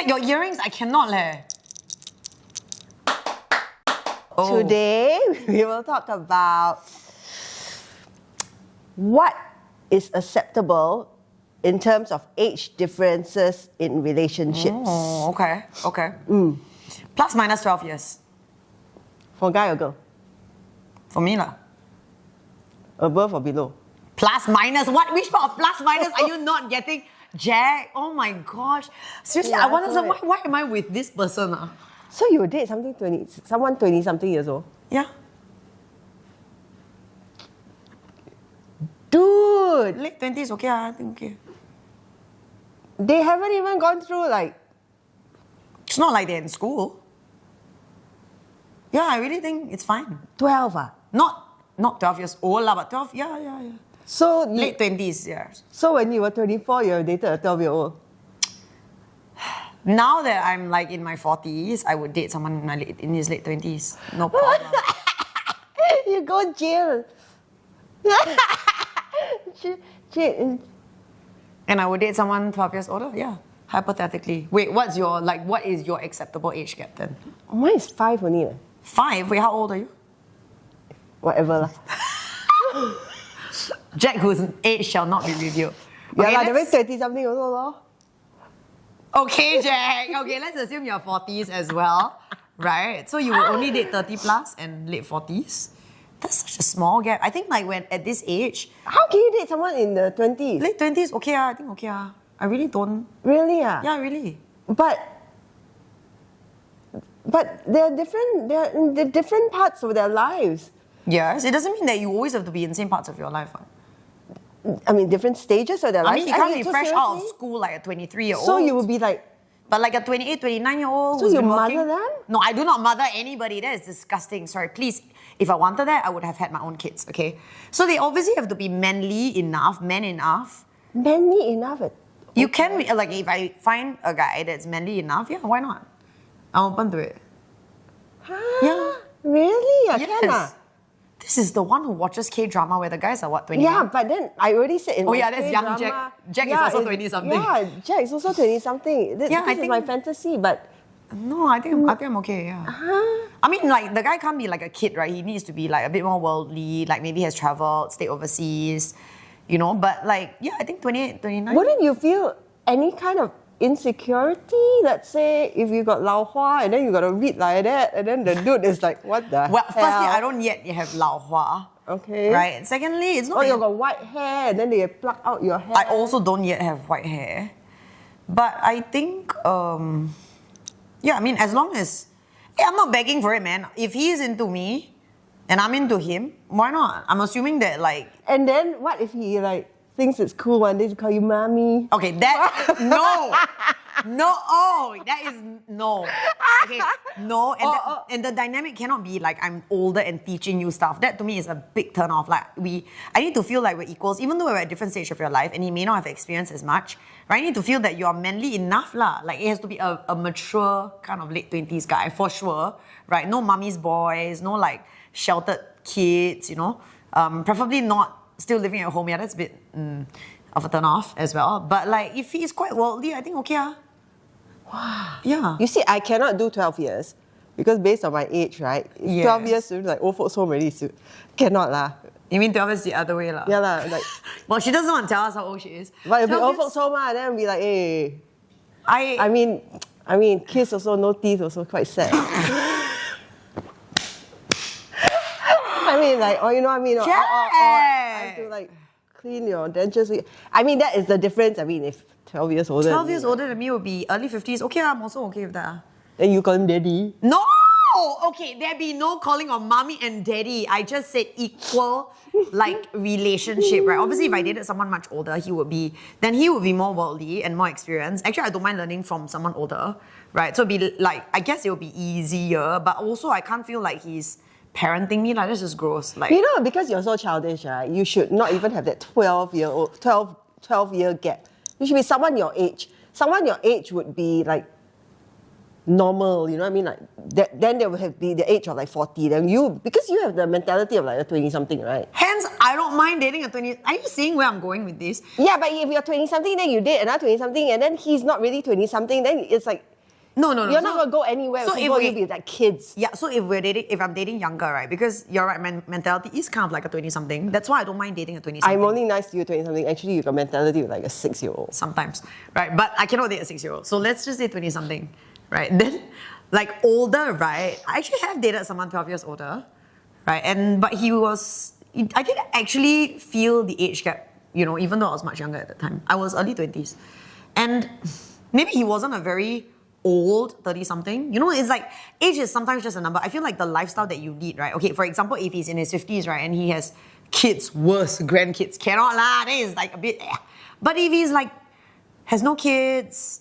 Jack, your earrings, I cannot leh. Oh. Today, we will talk about what is acceptable in terms of age differences in relationships. Oh, okay. Plus minus 12 years. For guy or girl? For me lah. Above or below? Plus minus, what? Which part of plus minus are you not getting? Jack, oh my gosh. Seriously, Yeah, I wonder correct. why am I with this person? So you would date someone 20 something years old? Yeah. Dude, Late 20s, okay, I think okay. they haven't even gone through like, It's not like they're in school. Yeah, I really think it's fine. 12 ah. Not 12 years old lah, but 12, yeah. So, Late 20s, yeah. so when you were 24, you dated a 12-year-old. Now that I'm like in my 40s, I would date someone in his late 20s. No problem. You go jail. And I would date someone 12 years older, yeah. Hypothetically. Wait, what is your acceptable age gap then? Mine is 5 only. 5? Wait, how old are you? Whatever lah. Jack, whose age shall not be revealed. Yeah lah, let's- they're 20 something also lor. Okay, Jack. Okay, let's assume you're 40s as well, right? So you will only date 30 plus and late 40s. That's such a small gap. I think like when at this age, How can you date someone in the 20s? late 20s, okay, I think okay. I really don't. Really ah? Yeah, really. But they're different. They're in the different parts of their lives. Yes, it doesn't mean that you always have to be in the same parts of your life. I mean, different stages of their I lives. mean, you can't be so fresh out of seriously? school like a 23-year-old. So you would be like, But like a 28, 29-year-old So who's you been mother working. them? No, I do not mother anybody. That is disgusting. Sorry, please. If I wanted that, I would have had my own kids, okay? So they obviously have to be manly enough, man enough. manly enough. You can be, like, if I find a guy that's manly enough, yeah, why not? I'm open to it. Huh? Yeah. Really? I Yes. can ah? This is the one who watches K-drama where the guys are what, 20? Yeah, but then I already said in Oh my yeah, that's young K-drama, Jack. Jack is also 20-something. Yeah, Jack is also 20-something. This Yeah, I is think- my fantasy, but No, I think I'm okay, yeah. I mean, like, the guy can't be like a kid, right? He needs to be like a bit more worldly, like maybe has traveled, stayed overseas, you know? But like, yeah, I think 28, 29. wouldn't you feel any kind of insecurity? Let's say if you got Lao Hua and then you got to read like that, and then the dude is like, what the Well, hell? firstly, I don't yet have Lao Hua. Okay. Right? And secondly, it's not. Oh, you got white hair and then they pluck out your hair. I also don't yet have white hair. But I think, yeah, I mean, as long as. I'm not begging for it, man. If he's into me and I'm into him, why not? I'm assuming that, like. And then what if he like thinks it's cool one day to call you mommy? Okay, that. No! No, oh, that is no. Okay, no, and the dynamic cannot be like I'm older and teaching you stuff. That to me is a big turn off. Like I need to feel like we're equals, even though we're at different stage of your life, and he may not have experienced as much. Right? I need to feel that you are manly enough, lah. Like it has to be a mature kind of late 20s guy for sure. Right? No mummy's boys, no like sheltered kids. You know, preferably not still living at home. Yeah, that's a bit of a turn off as well. But like if he's quite worldly, I think okay. Wow. Yeah. You see, I cannot do 12 years because based on my age, right? It's 12 years, like old folks home already. So cannot lah. You mean 12 is the other way, lah? Yeah lah. Like, Well, she doesn't want to tell us how old she is. but it'll be 12 old years- folks home lah. Then I'll be like, hey. I I mean, kids also no teeth, also quite sad. I mean, like, or you know what I mean? Or I have to like clean your dentures. I mean, that is the difference. I mean, if 12 years older. 12 years older than me would be early 50s. Okay, I'm also okay with that. Then you call him daddy. No! Okay, there be no calling on mommy and daddy. I just said equal, like, relationship, right? Obviously, if I dated someone much older, he would be more worldly and more experienced. Actually, I don't mind learning from someone older, right? So it'd be like, I guess it would be easier, but also I can't feel like he's parenting me. Like, that's just gross. Like, You know, because you're so childish, right? You should not even have that 12-year gap. You should be someone your age. Someone your age would be like normal, you know what I mean? Like then they would have be the age of like 40. Then because you have the mentality of like a 20-something, right? hence, I don't mind dating a 20. Are you seeing where I'm going with this? Yeah, but if you're 20-something, then you date another 20-something, and then he's not really 20-something, then it's like No. You're not going to go anywhere. So So if you'll we- be like kids. Yeah, so if I'm dating younger, right? Because you're right, my mentality is kind of like a 20-something. That's why I don't mind dating a 20-something. I'm only nice to you 20-something. Actually, you got mentality of like a 6-year-old. Sometimes, right? But I cannot date a 6-year-old. So let's just say 20-something, right? Then, like older, right? I actually have dated someone 12 years older, right? But I didn't actually feel the age gap, even though I was much younger at the time. I was early 20s. And maybe he wasn't a very old 30-something. It's like age is sometimes just a number. I feel like the lifestyle that you lead, right? Okay, for example, if he's in his 50s, right, and he has kids, worse, grandkids, cannot lah, that is like a bit. But if he's like, has no kids,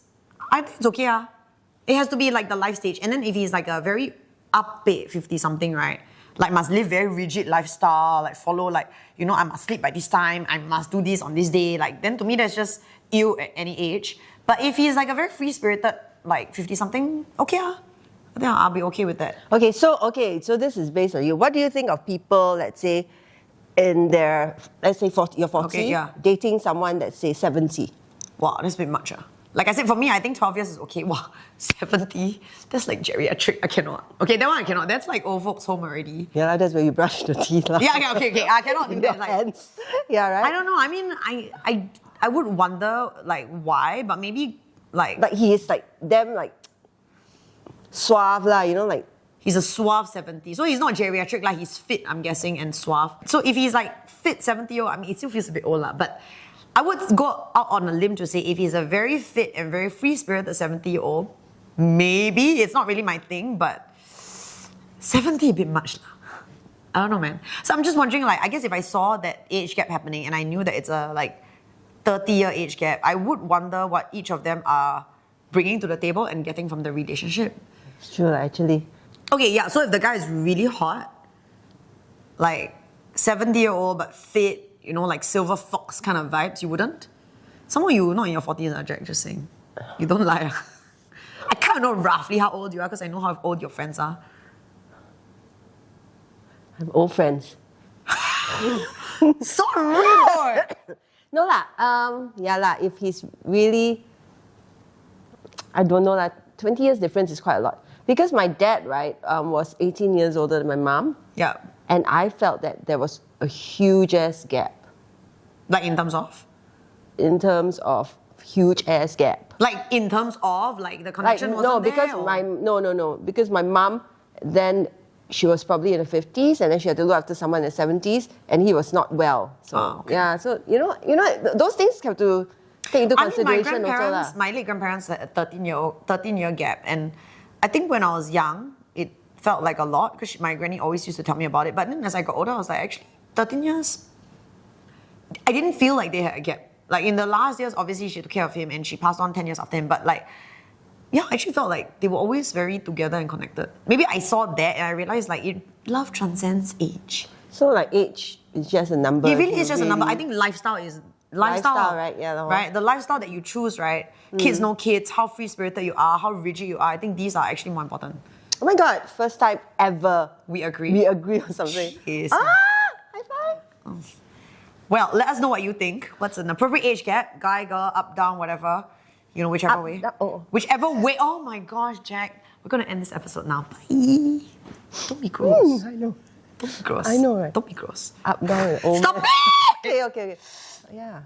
I think it's okay. It has to be like the life stage. And then if he's like a very upbeat 50-something, right? Like must live very rigid lifestyle, like follow like, I must sleep by this time, I must do this on this day. Like then to me that's just ill at any age. But if he's like a very free-spirited, like 50-something, okay. I think I'll be okay with that. Okay, so this is based on you. What do you think of people, let's say, in their, let's say 40, you're 40, Okay, yeah. dating someone that's say 70? Wow, that's a bit much. Like I said, for me, I think 12 years is okay. Wow, 70? That's like geriatric. I cannot. Okay, that one I cannot. That's like old folks home already. Yeah, that's where you brush the teeth. Lah. Yeah, okay. I cannot do Your that. Like, hands. Yeah, right? I don't know. I mean, I would wonder like why, but maybe like He is like them like suave lah, like he's a suave 70. So he's not geriatric, like he's fit, I'm guessing, and suave. So if he's like fit 70-year-old, I mean, it still feels a bit old lah. But I would go out on a limb to say if he's a very fit and very free-spirited 70-year-old, maybe it's not really my thing, but 70 a bit much lah. I don't know, man. So I'm just wondering, like, I guess if I saw that age gap happening and I knew that it's a like 30-year age gap, I would wonder what each of them are bringing to the table and getting from the relationship. it's true actually. Okay, yeah, so if the guy is really hot, like 70-year-old but fit, like silver fox kind of vibes, you wouldn't? Someone you not in your 40s, Jack, just saying. You don't lie. I kind of know roughly how old you are because I know how old your friends are. I'm old friends. So rude! No lah, yeah lah, if he's really, I don't know lah, 20 years difference is quite a lot. Because my dad, right, was 18 years older than my mom. Yeah. And I felt that there was a huge ass gap. Like in terms of? In terms of huge ass gap. Like in terms of, like the Like, connection no, wasn't because there? no. Because my mom, then she was probably in her 50s and then she had to look after someone in the 70s and he was not well. So, okay. yeah, so, those things have to take into I mean, my consideration also lah. grandparents, my late grandparents had a 13-year gap, and I think when I was young, it felt like a lot because my granny always used to tell me about it. But then as I got older, I was like, actually, 13 years, I didn't feel like they had a gap. Like in the last years, obviously she took care of him and she passed on 10 years after him. But like, yeah, I actually felt like they were always very together and connected. Maybe I saw that and I realized like love transcends age. So like age is just a number. It really is just a number. I think lifestyle is Lifestyle, right? Yeah, the whole- right. The lifestyle that you choose, right? Kids, no kids, how free spirited you are, how rigid you are. I think these are actually more important. Oh my God, first time ever. We agree. We agree on something. Jeez. High five. Well, let us know what you think. What's an appropriate age gap? Guy, girl, up, down, whatever. Whichever Up, way. down, oh. Whichever way. Oh my gosh, Jack. We're gonna end this episode now. Bye. Don't be gross. I know. Don't be gross. I know, right? Don't be gross. Up, down, and old Stop man. it! Okay. Yeah.